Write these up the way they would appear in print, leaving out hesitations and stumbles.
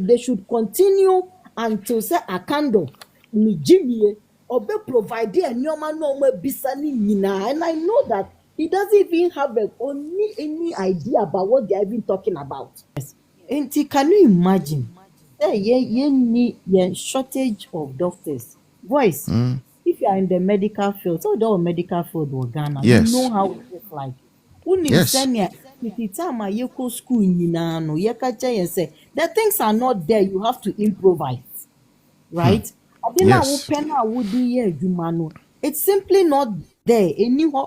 they should continue until say a candle ni Jimmy or be provided a normal bisani nina. And I know that he doesn't even have any idea about what they are even talking about. Yes. And can you imagine? You need a shortage of doctors. Boys, if you are in the medical field, so the medical field will Ghana, Yes. you know how it is like. Yes. The time I go school in no, say the things are not there. You have to improvise, right? Yes. It's simply not there. You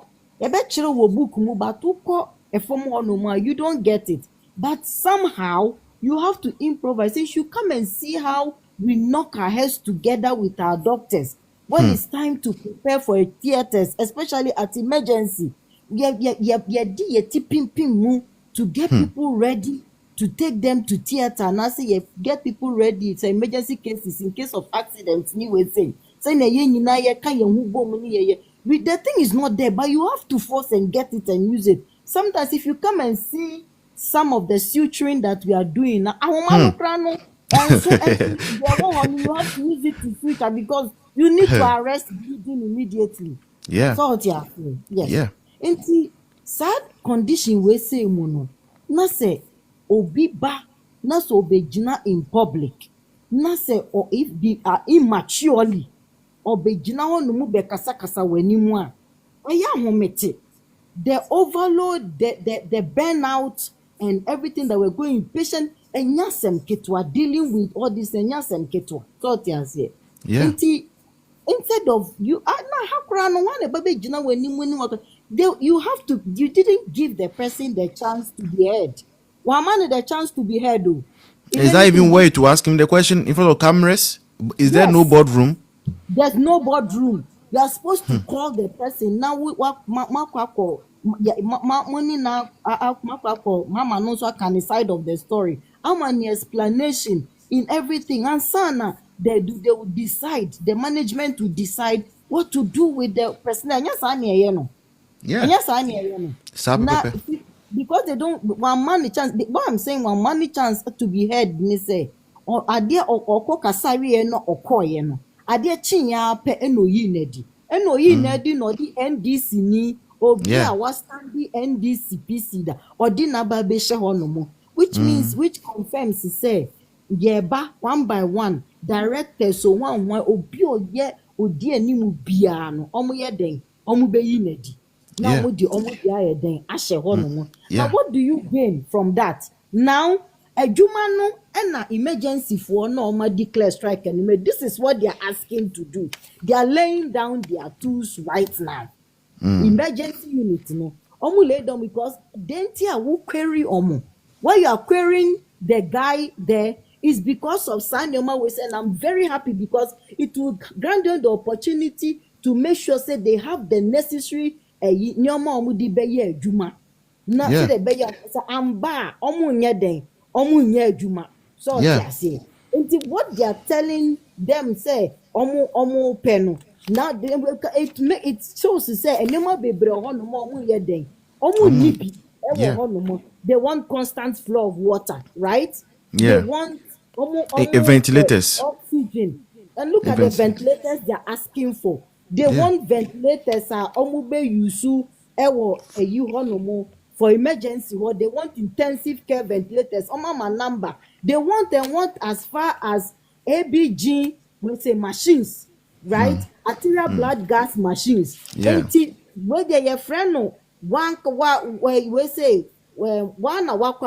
don't get it, but somehow you have to improvise. You should come and see how we knock our heads together with our doctors when it's time to prepare for a theaters, especially at emergency. To get people ready to take them to theater. And I say you get people ready. It's emergency cases in case of accidents. The thing is not there, but you have to force and get it and use it. Sometimes if you come and see some of the suturing that we are doing now, you have to use it to suture because you need to arrest bleeding immediately. Yeah. So yes. Yeah. Nti sad condition we say mono na say obi ba na so obegina in public na say or if be immaturely obegina ho no mu be kasa wanimu a oya homete the overload the burnout and everything that we're going patient and nyasem ketwa dealing with all this and nyasem ketwa so here. Yeah. Nti instead of you you didn't give the person the chance to be heard. One man the chance to be heard though. Is that even way to ask him the question in front of cameras? Is there no boardroom? There's no boardroom. You are supposed to call the person now. Money now. Mama knows what kind of side of the story. How many explanation in everything and sana. They will decide. The management will decide what to do with the person. Yeah. Now, because they don't one money chance. What I'm saying, one money chance to be heard. Ni say or adia or kasari no or koye no. Adia chinya pe enoyi nedi. Enoyi nedi no di NDC ni or be a was standing NDC PC da or di naba be she honomo. Which means which confirms to say. Yeba one by one directors so one obi oye odi animu bia no omo ye den omo be yi nedi na omo di aye den ahye ho no mo. Now what do you gain from that? Now adwuma no na emergency for no omo declare strike and this is what they are asking to do. They are laying down their tools right now. Emergency unit no omo lay down because denti a wo query omo. Why you are querying the guy there is because of Sanyoma we say, and I'm very happy because it will grant them the opportunity to make sure say they have the necessary nyoma omudi beye juma. Not say the beye amba omu nyeden omu nye juma. So say what they are telling them say omu penu. Now it shows to say nyoma bebre hono mo omu yeden omu nipi they want constant flow of water, right? Yeah. They want ventilators, oxygen, and look at the ventilators they are asking for. They want ventilators omube yusu ewo honomo for emergency. What they want intensive care ventilators. Mama number they want as far as ABG we say machines, right? Arterial blood gas machines. Where they friend no one we say one about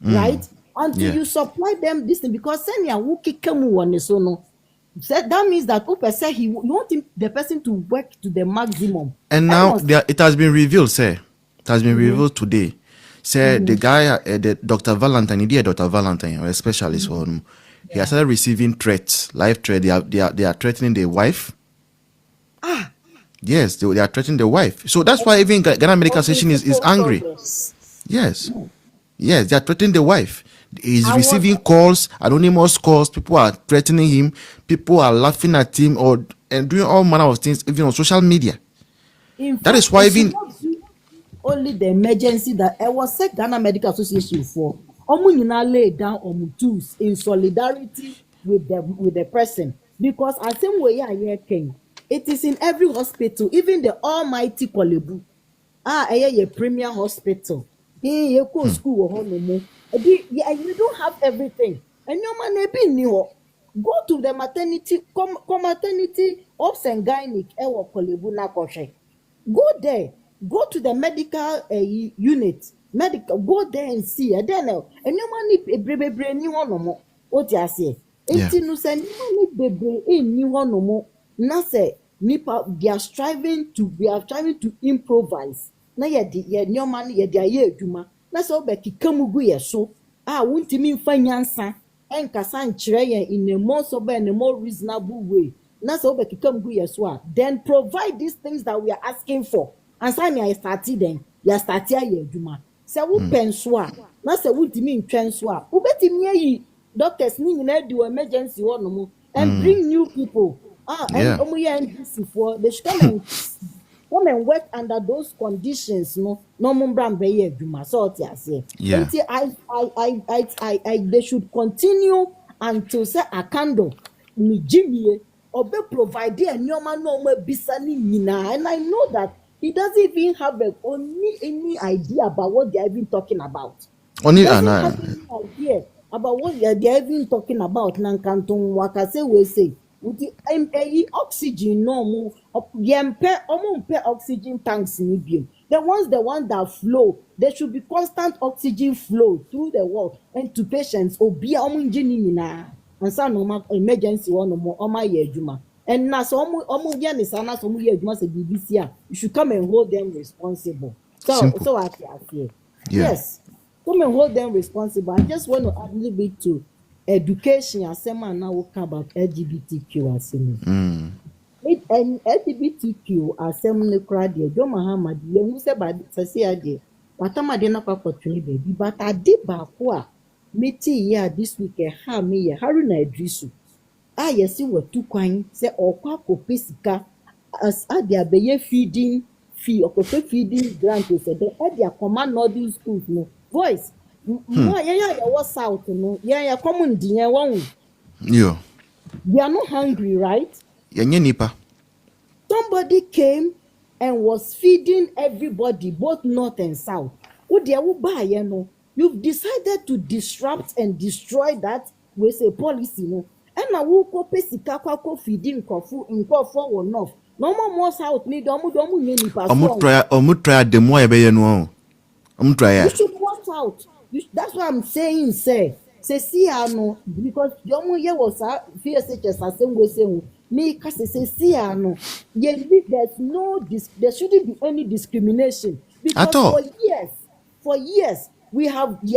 right? Until you supply them this thing because senior who kikamu one so no. That means that you want the person to work to the maximum. And now it has been revealed, sir. It has been revealed today. Sir, the guy, the Dr. Valentine, Dr. Valentine, a specialist for him, he has started receiving threats, live threats. They are threatening the wife. Yes, they are threatening the wife. So that's why even Ghana Medical Association is angry. Yes. Yes, they are threatening the wife. He's receiving calls, anonymous calls. People are threatening him. People are laughing at him and doing all manner of things, even on social media. That is why even only the emergency that I was said Ghana Medical Association for Omunyina lay down on tools in solidarity with the person. Because as same way AyƐka, it is in every hospital, even the almighty Kolebu. A premier hospital. You go school or home. You don't have everything. And your man be new. Go to the maternity, maternity ops and gynec ewo Kolebu na koshe. Go there. Go to the medical unit. Medical. Go there and see. And then, and your money bebre ni one no more. What you say? Enti no say ni money bebre ni one no more. Na say nipa we are striving to improvise. Na ye your money ye dia ye adwuma. Na say obeki kamugu ye so. Wuntimi mfa nyansa. Enkasa nkyerɛ yɛn in a more sober and a more reasonable way. Na sɛ wobɛkeka mgu yɛ so a, then provide these things that we are asking for. And so I started then, you started ayɛ adwuma. Sɛ wopɛ nso a, na sɛ wontimi ntwɛn nso a, wobɛtumi ayi doctors ni nyinaa di emergency hɔ nom and bring new people. And yɛ NDC for they should come and work under those conditions. No mumbram be adwuma. So what you say? I they should continue until say a candle ni jimie or be provided and your man no more bisani nina. And I know that he doesn't even have any idea about what they are even talking about. Only have any idea about what they are even talking about. Nankanton wakase we say. With the oxygen no more oxygen tanks in the ones that flow, there should be constant oxygen flow through the wall and to patients obi na and some normal emergency one no more my yejuma and na so yan is na so yejuma say BBC you should come and hold them responsible. So I feel yes, come and hold them responsible. I just want to add a little bit to education as someone now will talk about LGBTQ as LGBTQ as someone crowd there John Muhammad who said by say watama de na kwakotwe baby but ade ba ko a meti ya this week ha me ye Haruna Idrisu yesi watu kwan say okwa kopesika as ade abeye feeding fee okofe feeding grant say the ade command northern schools no voice no ya was south no ya common diyan won yo we are not hungry, right? Yenye nipa somebody came and was feeding everybody both north and south. You've decided to disrupt and destroy that with a policy no and na wo ko pesika kwa feeding kofu or north no more south need omu nye nipa so omu try the more ebe no omu try you should watch out. That's what I'm saying say see no because omu ye was VSHS asem we say me kasi see no there shouldn't be any discrimination because for years we have we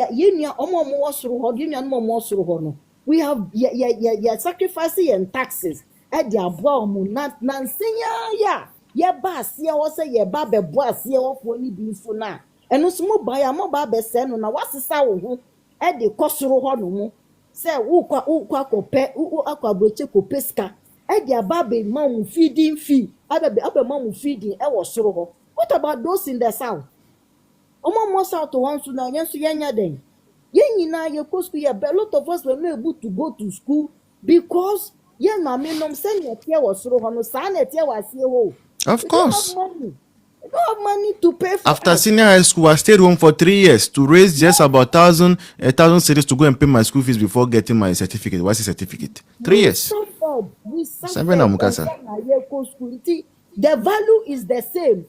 have sacrificing and taxes at the abomu nansenya ya ba asie wo say ye ba bebo asie wo fo ni bi so na eno so mo ba ya mo ba be se no na wasesa wo ho e de kosoro ho no mo say wo kwa kope akwa broche kopeska e de aba be mam feeding fee abe mam feeding e wo soro ho. What about those in the south? Omo south to one so na yen so yenya den yen nyina ye ko school ye a lot of us were not able to go to school because yen ma me nom say ne tie wo soro ho no sa na tie wasie ho. Of course. You don't have money to pay for after senior high school, I stayed home for 3 years to raise just about 1,000 cedis to go and pay my school fees before getting my certificate. What's the certificate? 3 years. We suffered. The value is the same.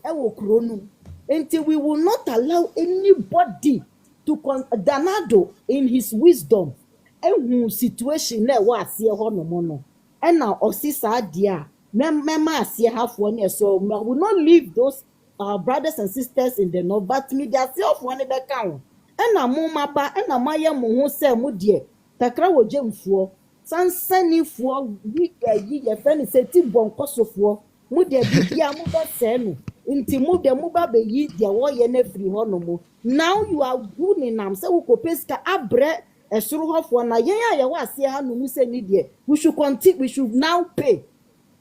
Until we will not allow anybody to Danado in his wisdom and situation was here no and now osisa dia mema asie half 1 year so we will not leave those brothers and sisters in the north but me their self one be count and na mo maba and na maye mo ho se mo de takra wojemfuo sansanifuo yi ye friend say ti bonkosofo mo de bibia mo ba se no nti mo de mo ba be yi de wo ye na free ho no mo now you are good in am say wo kopeska abre esuru hofo na yen ya ye wa asie ha no mu se ni de we should continue, we should now pay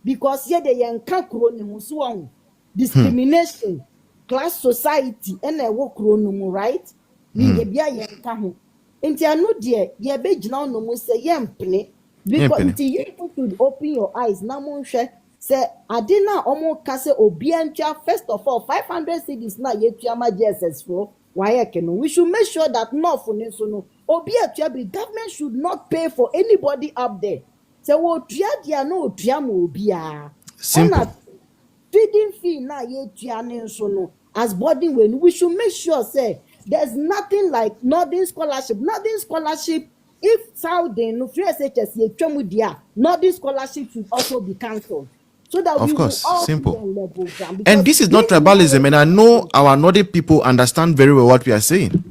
because ye de yen ka kro ni ho so on discrimination class society and e wo kro no mu right ni ye bia yen ka ho Inti anu die ye be jina no mu say yempene because inti you people should open your eyes na mo hwe say ade na omo ka say obi antua first of all 500 cedis na ye tua ma JSS for AyƐka no. We should make sure that no for so no obi atua be government should not pay for anybody up there. Say wo tua dia no tua mo obi a. Simple. Feeding fee na ye tua ne so no as boarding when we should make sure say there's nothing like Northern Scholarship. Northern Scholarship, if Saudi no free SHS ye twemu dia, Northern Scholarship should also be cancelled. So that Of we course, will all simple. be on level ground. And this is not tribalism, and I know our Nordic people understand very well what we are saying.